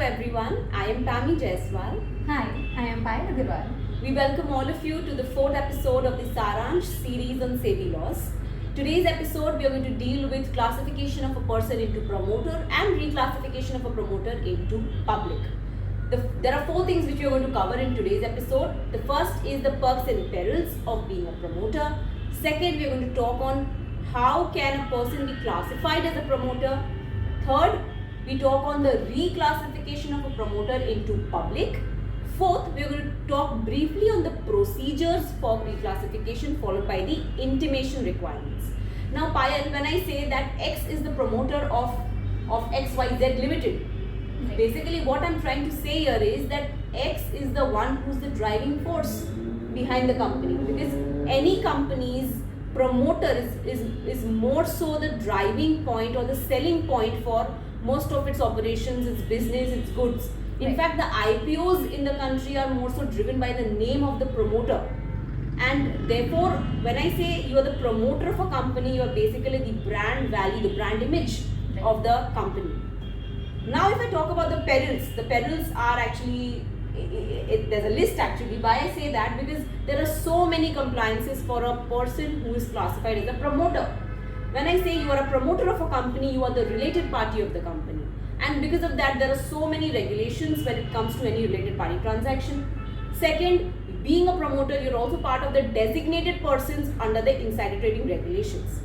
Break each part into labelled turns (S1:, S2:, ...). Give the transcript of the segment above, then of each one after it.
S1: everyone, I am Tami Jaiswal.
S2: Hi, I am Payal Agarwal.
S1: We welcome all of you to the 4th episode of the Saaraansh Series on SEBI laws. Today's episode we are going to deal with classification of a person into promoter and reclassification of a promoter into public. There are 4 things which we are going to cover in today's episode. The first is the perks and perils of being a promoter. Second, we are going to talk on how can a person be classified as a promoter. Third, we talk on the reclassification of a promoter into public. Fourth, we are going to talk briefly on the procedures for reclassification followed by the intimation requirements. Now Payal, when I say that X is the promoter of XYZ Limited, basically what I'm trying to say here is that X is the one who's the driving force behind the company, because any company's promoter is more so the driving point or the selling point for most of its operations, its business, its goods. In fact, the IPOs in the country are more so driven by the name of the promoter. And therefore, when I say you are the promoter of a company, you are basically the brand value, the brand image of the company. Now, if I talk about the perils are actually, there's a list actually. Why I say that? Because there are so many compliances for a person who is classified as a promoter. When I say you are a promoter of a company, you are the related party of the company. And because of that, there are so many regulations when it comes to any related party transaction. Second, being a promoter, you're also part of the designated persons under the insider trading regulations.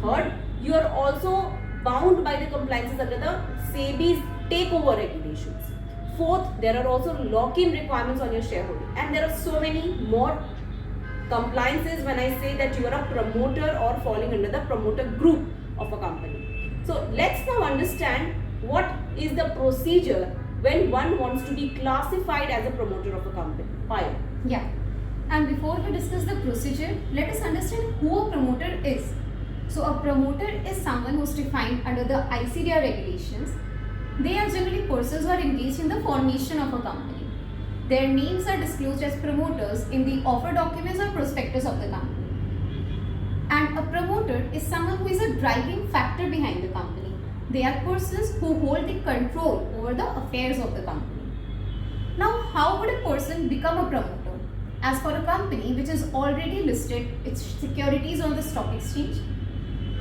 S1: Third, you are also bound by the compliances under the SEBI's takeover regulations. Fourth, there are also lock-in requirements on your shareholding. And there are so many more compliances when I say that you are a promoter or falling under the promoter group of a company. So let's now understand what is the procedure when one wants to be classified as a promoter of a company. Payal.
S2: Yeah. And before we discuss the procedure, let us understand who a promoter is. So a promoter is someone who is defined under the LODR Regulations. They are generally persons who are engaged in the formation of a company. Their names are disclosed as promoters in the offer documents or prospectus of the company. And a promoter is someone who is a driving factor behind the company. They are persons who hold the control over the affairs of the company. Now, how would a person become a promoter? As for a company which is already listed its securities on the stock exchange,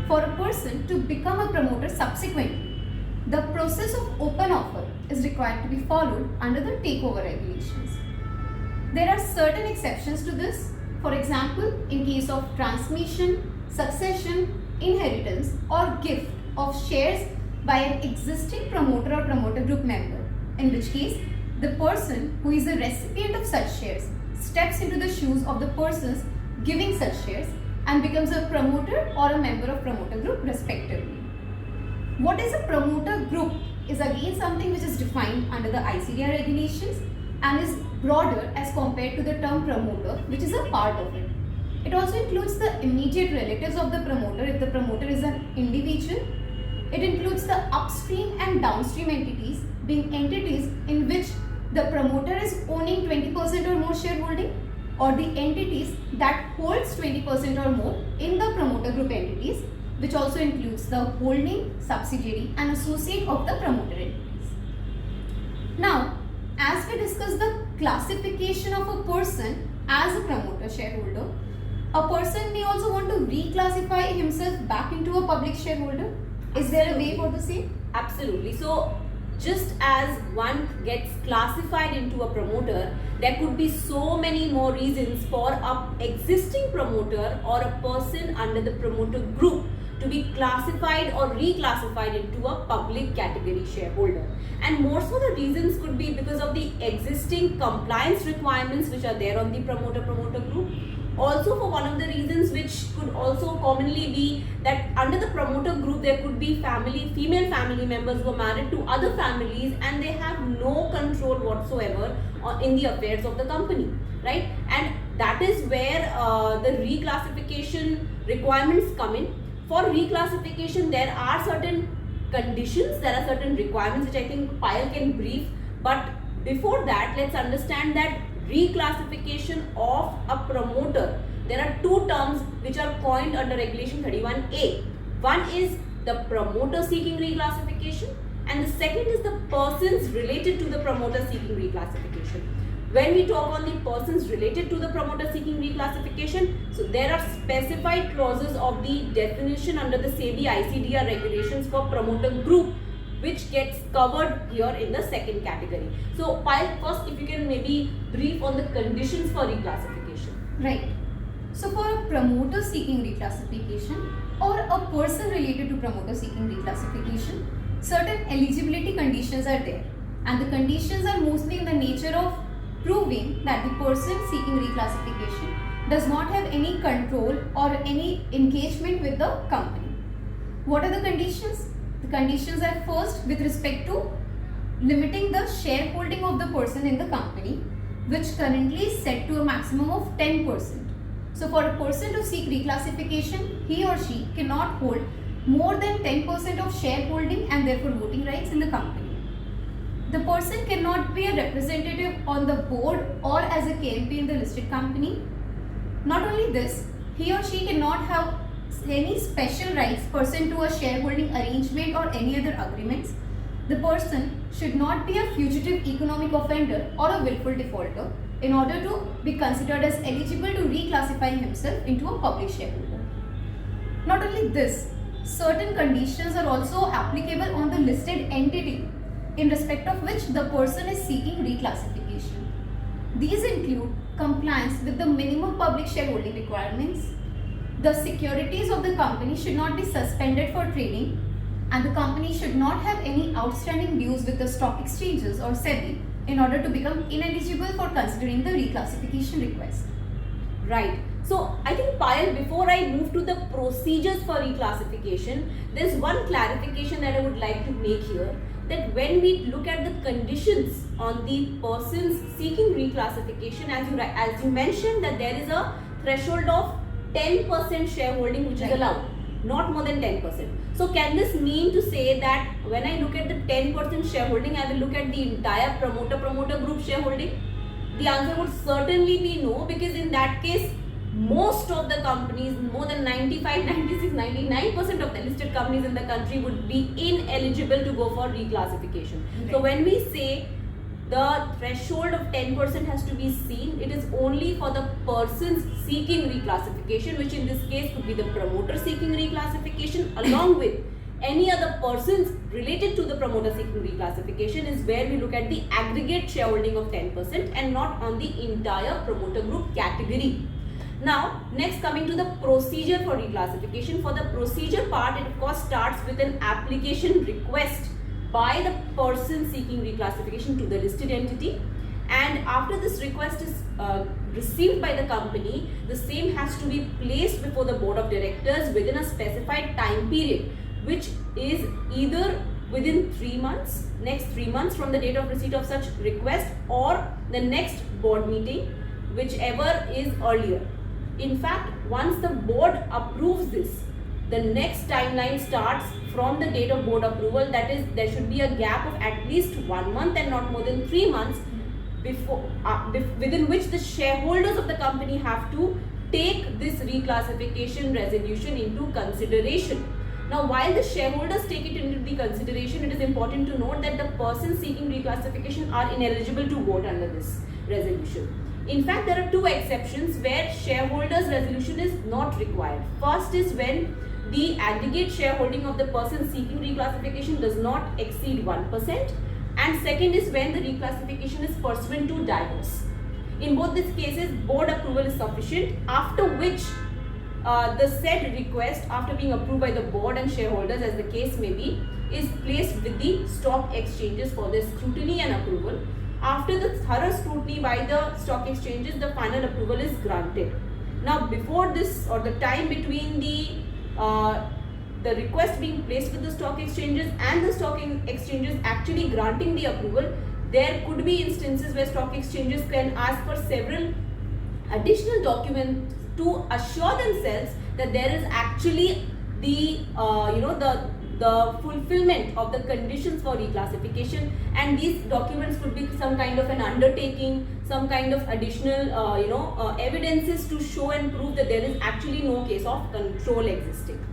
S2: for a person to become a promoter subsequently, the process of open offer is required to be followed under the takeover regulations. There are certain exceptions to this. For example, in case of transmission, succession, inheritance or gift of shares by an existing promoter or promoter group member, in which case the person who is a recipient of such shares steps into the shoes of the persons giving such shares and becomes a promoter or a member of promoter group respectively. What is a promoter group is again something which is defined under the LODR regulations and is broader as compared to the term promoter, which is a part of it. It also includes the immediate relatives of the promoter if the promoter is an individual. It includes the upstream and downstream entities, being entities in which the promoter is owning 20% or more shareholding, or the entities that holds 20% or more in the promoter group entities, which also includes the holding, subsidiary and associate of the promoter entities. Now, as we discuss the classification of a person as a promoter shareholder, a person may also want to reclassify himself back into a public shareholder. Is there a way for the same?
S1: Absolutely. So, just as one gets classified into a promoter, there could be so many more reasons for a existing promoter or a person under the promoter group to be classified or reclassified into a public category shareholder. And more so the reasons could be because of the existing compliance requirements which are there on the promoter group. Also, for one of the reasons which could also commonly be that under the promoter group there could be female family members who are married to other families and they have no control whatsoever in the affairs of the company, right? And that is where the reclassification requirements come in. For reclassification, there are certain conditions, there are certain requirements which I think Payal can brief. But before that, let's understand that reclassification of a promoter, there are 2 terms which are coined under regulation 31A. One is the promoter seeking reclassification and the second is the persons related to the promoter seeking reclassification. When we talk on the persons related to the promoter seeking reclassification, so there are specified clauses of the definition under the SEBI ICDR regulations for promoter group, which gets covered here in the second category. So, Payal, first if you can maybe brief on the conditions for reclassification.
S2: Right. So for a promoter seeking reclassification or a person related to promoter seeking reclassification, certain eligibility conditions are there, and the conditions are mostly in the nature of proving that the person seeking reclassification does not have any control or any engagement with the company. What are the conditions? The conditions are first with respect to limiting the shareholding of the person in the company, which currently is set to a maximum of 10%. So for a person to seek reclassification, he or she cannot hold more than 10% of shareholding and therefore voting rights in the company. The person cannot be a representative on the board or as a KMP in the listed company. Not only this, he or she cannot have any special rights pursuant to a shareholding arrangement or any other agreements. The person should not be a fugitive economic offender or a willful defaulter in order to be considered as eligible to reclassify himself into a public shareholder. Not only this, certain conditions are also applicable on the listed entity in respect of which the person is seeking reclassification. These include compliance with the minimum public shareholding requirements, the securities of the company should not be suspended for trading, and the company should not have any outstanding dues with the stock exchanges or SEBI in order to become ineligible for considering the reclassification request.
S1: Right. So I think, Payal, before I move to the procedures for reclassification, there's one clarification that I would like to make here, that when we look at the conditions on the persons seeking reclassification, as you mentioned, that there is a threshold of 10% shareholding which is allowed, not more than 10%. So can this mean to say that when I look at the 10% shareholding, I will look at the entire promoter group shareholding? The answer would certainly be no, because in that case, most of the companies, more than 95, 96, 99% of the listed companies in the country would be ineligible to go for reclassification.
S2: Okay.
S1: So when we say the threshold of 10% has to be seen, it is only for the persons seeking reclassification, which in this case could be the promoter seeking reclassification along with any other persons related to the promoter seeking reclassification, is where we look at the aggregate shareholding of 10% and not on the entire promoter group category. Now, next coming to the procedure for reclassification. For the procedure part, it of course starts with an application request by the person seeking reclassification to the listed entity, and after this request is received by the company, the same has to be placed before the board of directors within a specified time period, which is either within 3 months, next 3 months from the date of receipt of such request, or the next board meeting, whichever is earlier. In fact, once the board approves this, the next timeline starts from the date of board approval. That is, there should be a gap of at least 1 month and not more than 3 months before within which the shareholders of the company have to take this reclassification resolution into consideration. Now, while the shareholders take it into the consideration, it is important to note that the persons seeking reclassification are ineligible to vote under this resolution. In fact, there are 2 exceptions where shareholders' resolution is not required. First is when the aggregate shareholding of the person seeking reclassification does not exceed 1%, and second is when the reclassification is pursuant to divorce. In both these cases, board approval is sufficient, after which the said request, after being approved by the board and shareholders as the case may be, is placed with the stock exchanges for their scrutiny and approval. After the thorough scrutiny by the stock exchanges, the final approval is granted. Now, before this, or the time between the request being placed with the stock exchanges and the stock exchanges actually granting the approval, there could be instances where stock exchanges can ask for several additional documents to assure themselves that there is actually the fulfillment of the conditions for reclassification, and these documents could be some kind of an undertaking, some kind of additional evidences to show and prove that there is actually no case of control existing.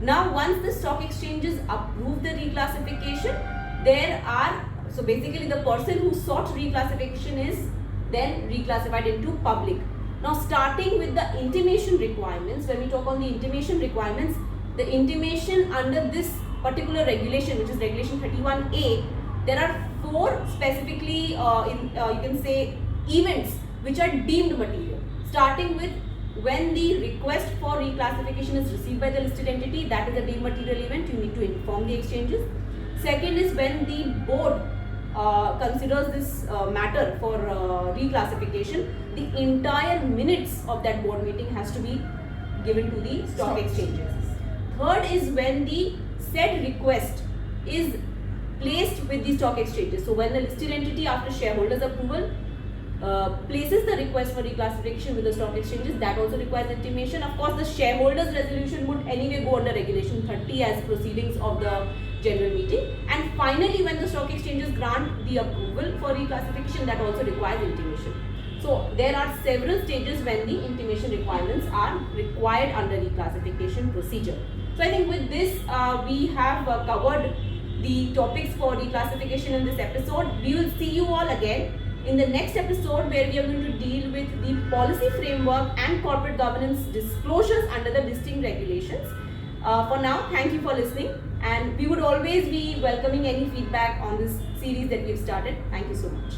S1: Now, once the stock exchanges approve the reclassification, there are, so basically the person who sought reclassification is then reclassified into public. Now starting with the intimation requirements, when we talk on the intimation requirements, the intimation under this particular regulation, which is regulation 31A, there are 4 specifically you can say events which are deemed material. Starting with when the request for reclassification is received by the listed entity, that is a deemed material event, you need to inform the exchanges. Second is when the board considers this matter for reclassification, the entire minutes of that board meeting has to be given to the stock exchanges. Third is when the said request is placed with the stock exchanges. So when the listed entity, after shareholders approval, places the request for reclassification with the stock exchanges, that also requires intimation. Of course, the shareholders resolution would anyway go under regulation 30 as proceedings of the general meeting. And finally, when the stock exchanges grant the approval for reclassification, that also requires intimation. So there are several stages when the intimation requirements are required under reclassification procedure. So I think with this we have covered the topics for reclassification in this episode. We will see you all again in the next episode, where we are going to deal with the policy framework and corporate governance disclosures under the listing regulations. For now, thank you for listening, and we would always be welcoming any feedback on this series that we've started. Thank you so much.